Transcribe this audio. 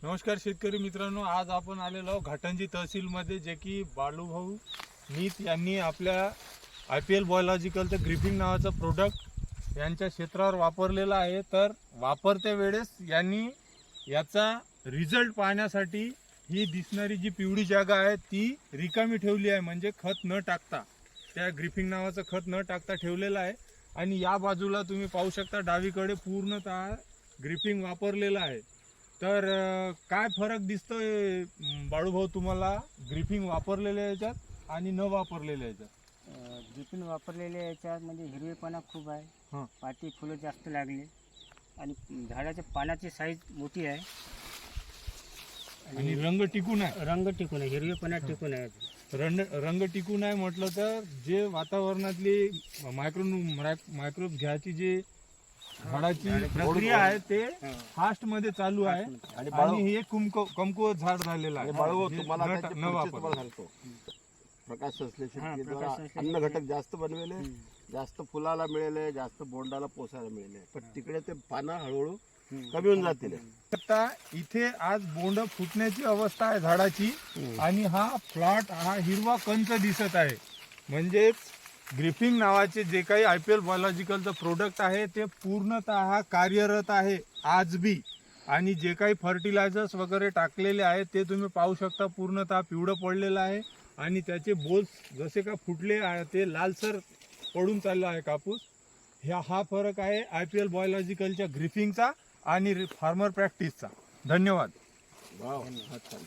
नमस्कार शेतकरी मित्रांनो, आज आपण आलेलो आहोत घाटंजी तहसील मध्ये, जे की बाळूभाऊ नीत यांनी आपल्या IPL बायोलॉजिकलचं ग्रिपिंग नावाचं प्रोडक्ट यांच्या क्षेत्रावर वापरलेलं आहे। तर वापरते वेळेस यांनी याचा रिझल्ट पाहण्यासाठी ही दिसणारी जी पिवळी जागा आहे ती रिकामी ठेवली आहे, म्हणजे खत न टाकता, त्या ग्रिपिंग नावाचं खत न टाकता ठेवलेलं आहे। आणि या बाजूला तुम्ही पाहू शकता डावीकडे पूर्णतः ग्रिपिंग वापरलेलं आहे। तर काय फरक दिसतोय बाळूभाऊ तुम्हाला ग्रिपिंग वापरलेल्या याच्यात आणि न वापरलेल्या याच्यात? ड्रिपिंग वापरलेल्या याच्यात म्हणजे हिरवेपणा खूप आहे, हां, पाती फुलं जास्त लागली आणि झाडाच्या पानाची साईज मोठी आहे आणि रंग टिकून आहे। रंग टिकून आहे, हिरवेपणा टिकून आहे। रंग टिकून आहे म्हटलं तर जे वातावरणातली मायक्रोब घ्यायची जी झाडाची प्रक्रिया आहे ते फास्ट मध्ये चालू आहे आणि हे कमकुवत झाड झालेलं आहे। बाळू तुम्हाला न त्याचे परिचय वापर. तुम्हाला सांगतो। प्रकाश संश्लेषण हां, केलं, प्रकाश संश्लेषण अन्न घटक जास्त बनवेले, जास्त फुलाला मिळेले, जास्त बोंडाला पोसायला मिळेले, पण तिकडे ते पानं हळूहळू कमी होऊन जातील। आता इथे आज बोंड फुटण्याची अवस्था आहे झाडाची आणि हा प्लॉट हा हिरवा कंच दिसत आहे। म्हणजेच ग्रिपिंग नावाचे जे काही IPL बायोलॉजिकलचं प्रोडक्ट आहे ते पूर्णतः कार्यरत आहे आज बी। आणि जे काही फर्टिलायझर्स वगैरे टाकलेले आहेत ते तुम्ही पाहू शकता, पूर्णतः पिवळं पडलेलं आहे आणि त्याचे बोल्स जसे का फुटले आहे ते लालसर पडून चालला आहे कापूस। हा फरक आहे IPL बायोलॉजिकलच्या ग्रिपिंगचा आणि फार्मर प्रॅक्टिसचा। धन्यवाद। वाव, छान.